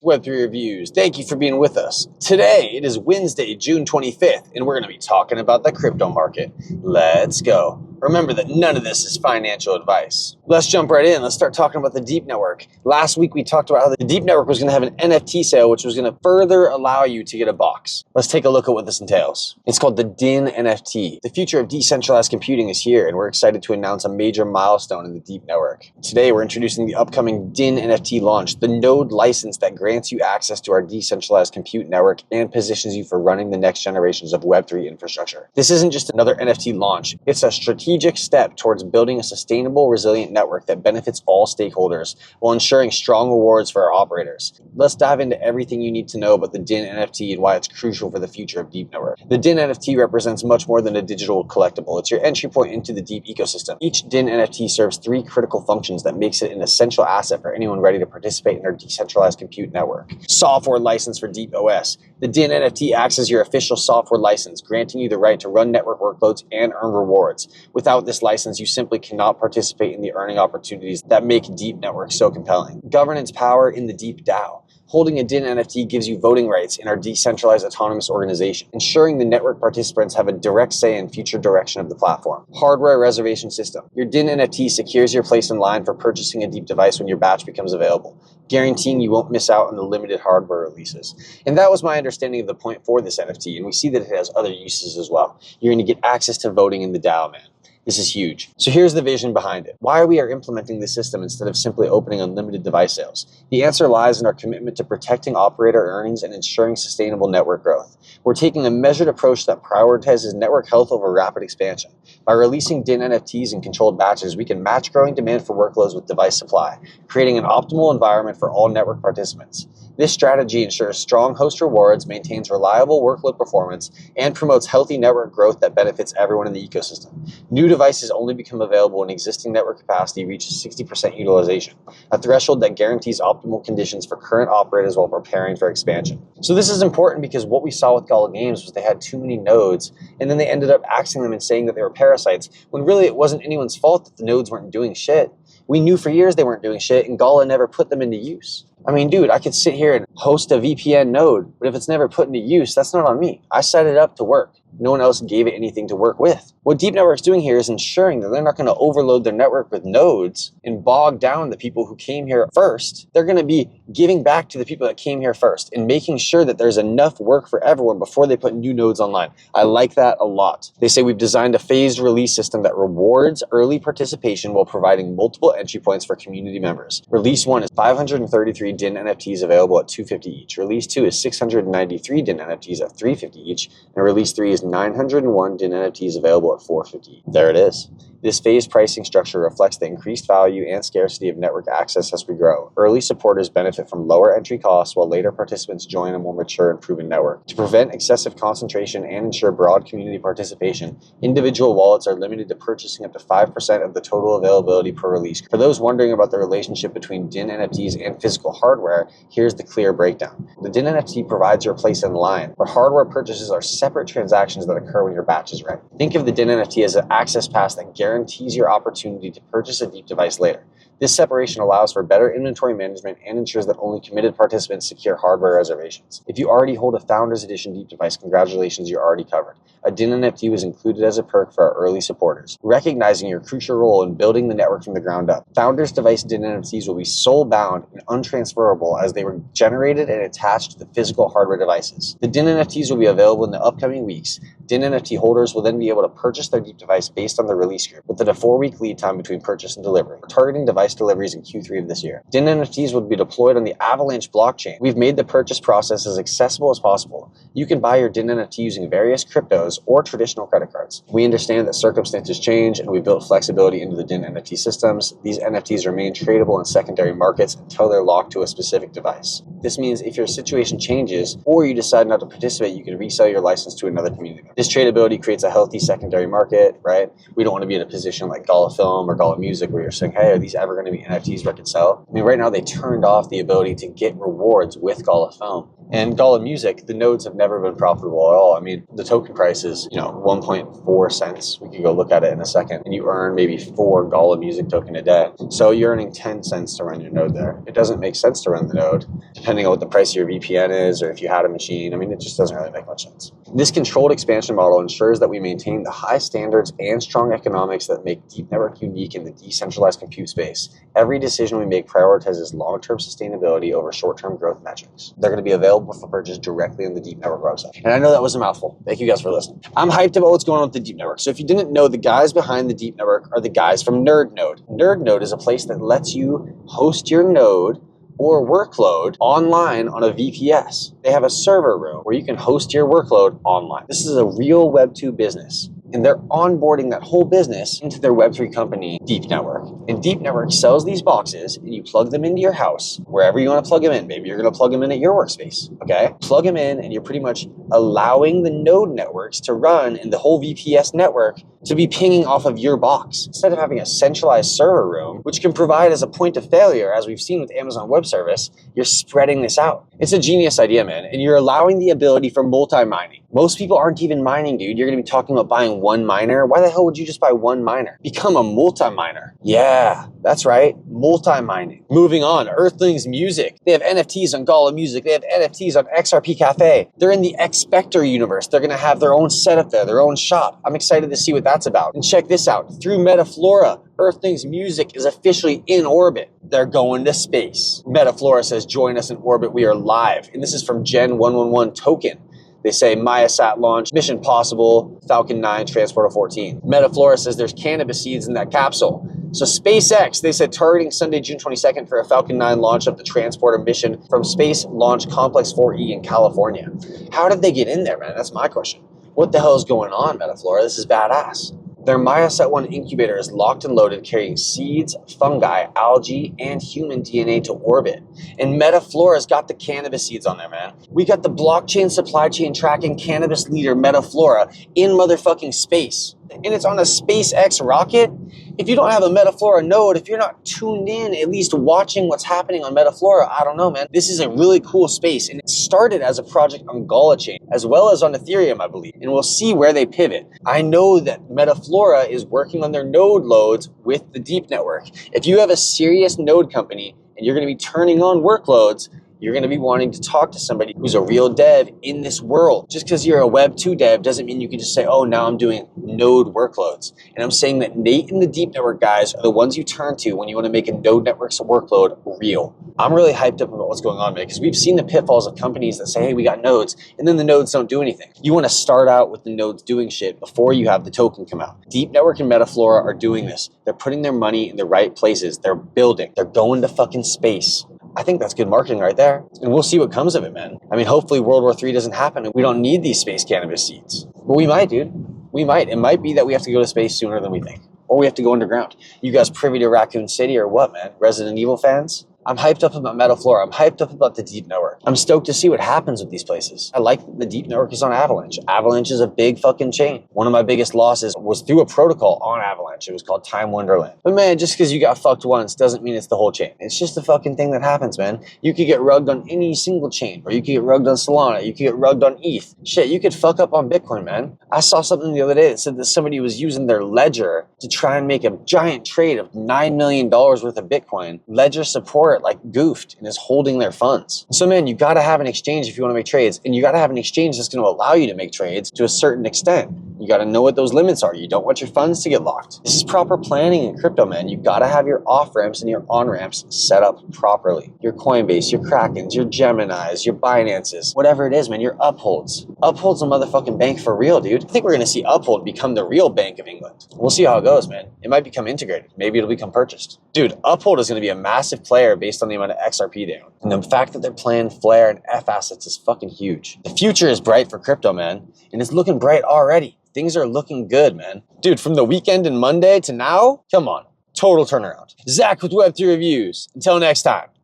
Web3 Reviews. Thank you for being with us. Today, it is Wednesday, June 25th, and we're going to be talking about the crypto market. Let's go. Remember that none of this is financial advice. Let's jump right in. Let's start talking about the DeEEP Network. Last week, we talked about how the DeEEP Network was going to have an NFT sale, which was going to further allow you to get a box. Let's take a look at what this entails. It's called the DIN NFT. The future of decentralized computing is here, and we're excited to announce a major milestone in the DeEEP Network. Today, we're introducing the upcoming DIN NFT launch, the node license that grants you access to our decentralized compute network and positions you for running the next generations of Web3 infrastructure. This isn't just another NFT launch. It's a strategic step towards building a sustainable, resilient network that benefits all stakeholders while ensuring strong rewards for our operators. Let's dive into everything you need to know about the DIN NFT and why it's crucial for the future of DeEEP Network. The DIN NFT represents much more than a digital collectible. It's your entry point into the DeEEP ecosystem. Each DIN NFT serves three critical functions that makes it an essential asset for anyone ready to participate in our decentralized compute network. Software license for DeEEP OS. The DIN NFT acts as your official software license, granting you the right to run network workloads and earn rewards. Without this license, you simply cannot participate in the earning opportunities that make DeEEP Network so compelling. Governance power in the DeEEP DAO. Holding a DIN NFT gives you voting rights in our decentralized autonomous organization, ensuring the network participants have a direct say in future direction of the platform. Hardware reservation system. Your DIN NFT secures your place in line for purchasing a DeEEP device when your batch becomes available, guaranteeing you won't miss out on the limited hardware releases. And that was my understanding of the point for this NFT, and we see that it has other uses as well. You're going to get access to voting in the DAO, man. This is huge. So here's the vision behind it. Why we are implementing this system instead of simply opening unlimited device sales. The answer lies in our commitment to protecting operator earnings and ensuring sustainable network growth. We're taking a measured approach that prioritizes network health over rapid expansion. By releasing DIN NFTs in controlled batches, we can match growing demand for workloads with device supply, creating an optimal environment for all network participants. This strategy ensures strong host rewards, maintains reliable workload performance, and promotes healthy network growth that benefits everyone in the ecosystem. New devices only become available when existing network capacity reaches 60% utilization, a threshold that guarantees optimal conditions for current operators while preparing for expansion. So this is important because what we saw with Gala Games was they had too many nodes, and then they ended up axing them and saying that they were parasites, when really it wasn't anyone's fault that the nodes weren't doing shit. We knew for years they weren't doing shit, and Gala never put them into use. I mean, dude, I could sit here and host a VPN node, but if it's never put into use, that's not on me. I set it up to work. No one else gave it anything to work with. What DeEEP Network's doing here is ensuring that they're not going to overload their network with nodes and bog down the people who came here first. They're going to be giving back to the people that came here first and making sure that there's enough work for everyone before they put new nodes online. I like that a lot. They say we've designed a phased release system that rewards early participation while providing multiple entry points for community members. Release 1 is 533 DIN NFTs available at $250 each. Release 2 is 693 DIN NFTs at $350 each. And Release 3 is 901 DIN NFTs available at $450. There it is. This phased pricing structure reflects the increased value and scarcity of network access as we grow. Early supporters benefit from lower entry costs while later participants join a more mature and proven network. To prevent excessive concentration and ensure broad community participation, individual wallets are limited to purchasing up to 5% of the total availability per release. For those wondering about the relationship between DIN NFTs and physical hardware, here's the clear breakdown. The DIN NFT provides your place in line, but hardware purchases are separate transactions that occur when your batch is ready. Think of the DIN NFT as an access pass that guarantees your opportunity to purchase a DeEEP device later. This separation allows for better inventory management and ensures that only committed participants secure hardware reservations. If you already hold a Founders Edition DeEEP device, congratulations, you're already covered. A DIN NFT was included as a perk for our early supporters, recognizing your crucial role in building the network from the ground up. Founders device DIN NFTs will be soul-bound and untransferable as they were generated and attached to the physical hardware devices. The DIN NFTs will be available in the upcoming weeks. DIN NFT holders will then be able to purchase their DeEEP device based on the release group, within a 4-week lead time between purchase and delivery. We're targeting device deliveries in Q3 of this year. DIN NFTs will be deployed on the Avalanche blockchain. We've made the purchase process as accessible as possible. You can buy your DIN NFT using various cryptos or traditional credit cards. We understand that circumstances change, and we built flexibility into the DIN NFT systems. These NFTs remain tradable in secondary markets until they're locked to a specific device. This means if your situation changes or you decide not to participate, you can resell your license to another community member. This tradability creates a healthy secondary market, right? We don't want to be in a position like Gala Film or Gala Music where you're saying, hey, are these ever going to be NFTs where I can sell? I mean, right now they turned off the ability to get rewards with Gala Film. And Gala Music, the nodes have never been profitable at all. I mean, the token price is, 1.4 cents. We could go look at it in a second. And you earn maybe 4 Gala Music token a day. So you're earning 10 cents to run your node there. It doesn't make sense to run the node, depending on what the price of your VPN is, or if you had a machine. I mean, it just doesn't really make much sense. This controlled expansion model ensures that we maintain the high standards and strong economics that make DeEEP Network unique in the decentralized compute space. Every decision we make prioritizes long-term sustainability over short-term growth metrics. They're going to be available for purchase directly on the DeEEP Network website. And I know that was a mouthful. Thank you guys for listening. I'm hyped about what's going on with the DeEEP Network. So if you didn't know, the guys behind the DeEEP Network are the guys from NerdNode. NerdNode is a place that lets you host your node or workload online on a VPS. They have a server room where you can host your workload online. This is a real Web 2 business. And they're onboarding that whole business into their Web3 company, DeEEP Network. And DeEEP Network sells these boxes, and you plug them into your house, wherever you want to plug them in. Maybe you're going to plug them in at your workspace, okay? Plug them in, and you're pretty much allowing the node networks to run in the whole VPS network to be pinging off of your box. Instead of having a centralized server room, which can provide as a point of failure, as we've seen with Amazon Web Service, you're spreading this out. It's a genius idea, man, and you're allowing the ability for multi-mining. Most people aren't even mining, dude. You're going to be talking about buying one miner. Why the hell would you just buy one miner? Become a multi-miner. Yeah, that's right. Multi-mining. Moving on, Earthlings Music. They have NFTs on Gala Music. They have NFTs on XRP Cafe. They're in the Expector universe. They're going to have their own setup there, their own shop. I'm excited to see what that's about. And check this out. Through METAFLORA, Earthlings Music is officially in orbit. They're going to space. METAFLORA says, join us in orbit. We are live. And this is from Gen 111 token. They say Mayasat launch, mission possible, Falcon 9, Transporter 14. METAFLORA says there's cannabis seeds in that capsule. So SpaceX, they said targeting Sunday, June 22nd for a Falcon 9 launch of the Transporter mission from Space Launch Complex 4E in California. How did they get in there, man? That's my question. What the hell is going on, METAFLORA? This is badass. Their Mayasat 1 incubator is locked and loaded, carrying seeds, fungi, algae, and human DNA to orbit. And METAFLORA's got the cannabis seeds on there, man. We got the blockchain supply chain tracking cannabis leader METAFLORA in motherfucking space. And it's on a SpaceX rocket. If you don't have a METAFLORA node, if you're not tuned in, at least watching what's happening on METAFLORA, I don't know, man. This is a really cool space. And it started as a project on Gala chain, as well as on Ethereum, I believe. And we'll see where they pivot. I know that METAFLORA is working on their node loads with the DeEEP Network. If you have a serious node company and you're going to be turning on workloads, you're going to be wanting to talk to somebody who's a real dev in this world. Just because you're a Web 2 dev doesn't mean you can just say, oh, now I'm doing node workloads. And I'm saying that Nate and the DeEEP Network guys are the ones you turn to when you want to make a node network's workload real. I'm really hyped up about what's going on, man, because we've seen the pitfalls of companies that say, hey, we got nodes, and then the nodes don't do anything. You want to start out with the nodes doing shit before you have the token come out. DeEEP Network and METAFLORA are doing this. They're putting their money in the right places. They're building. They're going to fucking space. I think that's good marketing right there. And we'll see what comes of it, man. I mean, hopefully World War III doesn't happen and we don't need these space cannabis seeds. But we might, dude. We might. It might be that we have to go to space sooner than we think. Or we have to go underground. You guys privy to Raccoon City or what, man? Resident Evil fans? I'm hyped up about METAFLORA. I'm hyped up about the DeEEP Network. I'm stoked to see what happens with these places. I like that the DeEEP Network is on Avalanche. Avalanche is a big fucking chain. One of my biggest losses was through a protocol on Avalanche. It was called Time Wonderland. But man, just because you got fucked once doesn't mean it's the whole chain. It's just a fucking thing that happens, man. You could get rugged on any single chain, or you could get rugged on Solana. You could get rugged on ETH. Shit, you could fuck up on Bitcoin, man. I saw something the other day that said that somebody was using their ledger to try and make a giant trade of $9 million worth of Bitcoin. Ledger support like goofed and is holding their funds. So man, you gotta have an exchange if you wanna make trades, and you gotta have an exchange that's gonna allow you to make trades to a certain extent. You gotta know what those limits are. You don't want your funds to get locked. This is proper planning in crypto, man. You gotta have your off-ramps and your on-ramps set up properly. Your Coinbase, your Krakens, your Geminis, your Binances, whatever it is, man, your Upholds. Uphold's a motherfucking bank for real, dude. I think we're gonna see Uphold become the real Bank of England. We'll see how it goes, man. It might become integrated. Maybe it'll become purchased. Dude, Uphold is gonna be a massive player based on the amount of XRP they own. And the fact that they're playing FLR and F assets is fucking huge. The future is bright for crypto, man. And it's looking bright already. Things are looking good, man. Dude, from the weekend and Monday to now, come on. Total turnaround. Zach with Web3 Reviews. Until next time.